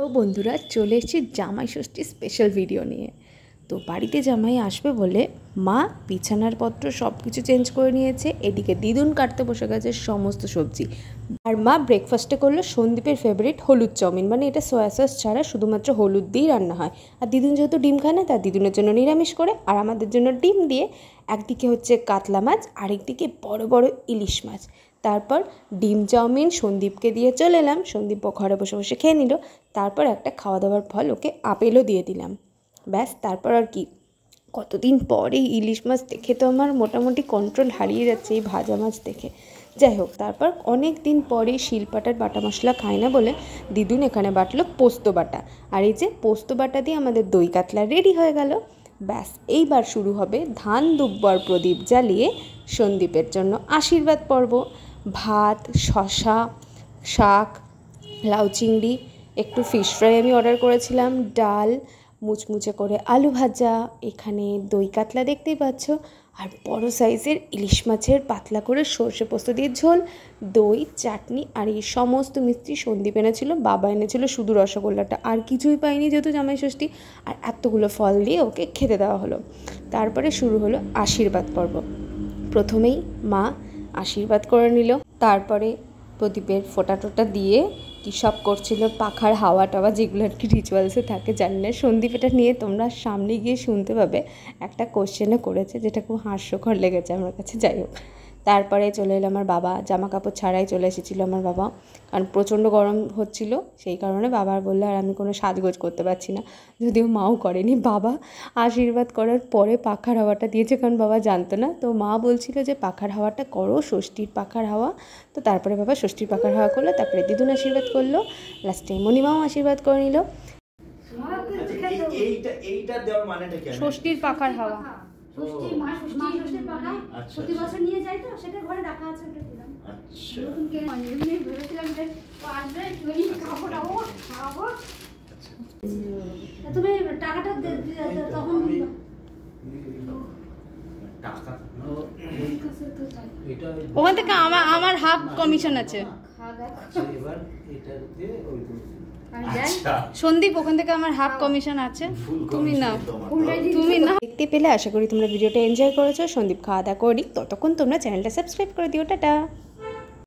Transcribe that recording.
তো বন্ধুরা চলে এসেছি জামাই ষষ্ঠী স্পেশাল ভিডিও নিয়ে। তো বাড়িতে জামাই আসবে বলে মা বিছানার পত্র সব কিছু চেঞ্জ করে নিয়েছে। এদিকে দিদুন কাটতে বসে গেছে সমস্ত সবজি। আর মা ব্রেকফাস্টে করলো সন্দীপের ফেভারিট হলুদ চাউমিন, মানে এটা সয়া সস ছাড়া শুধুমাত্র হলুদ দিয়েই রান্না হয়। আর দিদুন যেহেতু ডিম খায় না, তার দিদুনের জন্য নিরামিষ করে, আর আমাদের জন্য ডিম দিয়ে। একদিকে হচ্ছে কাতলা মাছ, আরেকদিকে বড় বড় ইলিশ মাছ। তারপর ডিম চাউমিন সন্দীপকে দিয়ে চলে এলাম। সন্দীপ ঘরে বসে বসে খেয়ে নিল। তারপর একটা খাওয়া দাওয়ার ফল ওকে আপেলও দিয়ে দিলাম। ব্যাস, তারপর আর কি, কতদিন পরে ইলিশ মাছ দেখে তো আমার মোটামুটি কন্ট্রোল হারিয়ে যাচ্ছে এই ভাজা মাছ দেখে। যাই হোক, তারপর অনেক দিন পরে শিলপাটার বাটা মশলা খায় না বলে দিদুন এখানে বাটলো পোস্ত বাটা। আর এই যে পোস্ত বাটা দিয়ে আমাদের দই কাতলা রেডি হয়ে গেল। ব্যাস, এইবার শুরু হবে ধান দুব্বর প্রদীপ জ্বালিয়ে সন্দীপের জন্য আশীর্বাদ পর্ব। ভাত, শশা, শাক, লাউ চিংড়ি, একটু ফিশ ফ্রাই আমি অর্ডার করেছিলাম, ডাল, মুচমুচে করে আলু ভাজা, এখানে দই কাতলা দেখতেই পাচ্ছ, আর বড় সাইজের ইলিশ মাছের পাতলা করে সর্ষে পোস্ত দিয়ে ঝোল, দই, চাটনি, আর এই সমস্ত মিষ্টি সন্দীপ এনেছিল। বাবা এনেছিল শুধু রসগোল্লাটা, আর কিছুই পাইনি যেহেতু জামাই ষষ্ঠী। আর এতগুলো ফল দিয়ে ওকে খেতে দেওয়া হলো। তারপরে শুরু হলো আশীর্বাদ পর্ব। প্রথমেই মা আশীর্বাদ করে নিল, তারপরে প্রদীপের ফোঁটা টোটা দিয়ে কী সব করছিল, পাখার হাওয়া টাওয়া, যেগুলো আর কি রিচুয়ালসে থাকে জানি না। সন্দীপ এটা নিয়ে তোমরা সামনে গিয়ে শুনতে পাবে, একটা কোশ্চেনে করেছে যেটা খুব হাস্যকর লেগেছে আমার কাছে। যাই হোক, তারপরে চলে এলো আমার বাবা। জামা কাপড় ছাড়াই চলে এসেছিলো আমার বাবা, কারণ প্রচণ্ড গরম হচ্ছিল। সেই কারণে বাবার বললো আর আমি কোনো সাজগোজ করতে পারছি না, যদিও মাও করেনি। বাবা আশীর্বাদ করার পরে পাখার হাওয়াটা দিয়েছে, কারণ বাবা জানতো না। তো মা বলছিল যে পাখার হাওয়াটা করো, ষষ্ঠীর পাখার হাওয়া। তো তারপরে বাবা ষষ্ঠীর পাখার হাওয়া করলো, তারপরে দিদুন আশীর্বাদ করলো, লাস্টে মণিমাও আশীর্বাদ করে নিল। ষষ্ঠীর পাখার হাওয়া প্রতি বছর নিয়ে যাই, তো সেটা ঘরে রাখা আছে, ওটা দিলাম। আচ্ছা, ভেবেছিলাম যে আসবে খাবো খাবো। তুমি টাকাটা তখন ওখান থেকে আমার হাফ কমিশন আছে। সন্দীপ, ওখান থেকে আমার হাফ কমিশন আছে, তুমি না। দেখতে পেলে আশা করি তোমরা ভিডিওটা এনজয় করেছো। সন্দীপ খাওয়া দাওয়া করি, ততক্ষণ তোমরা চ্যানেলটা সাবস্ক্রাইব করে দিও। টাটা।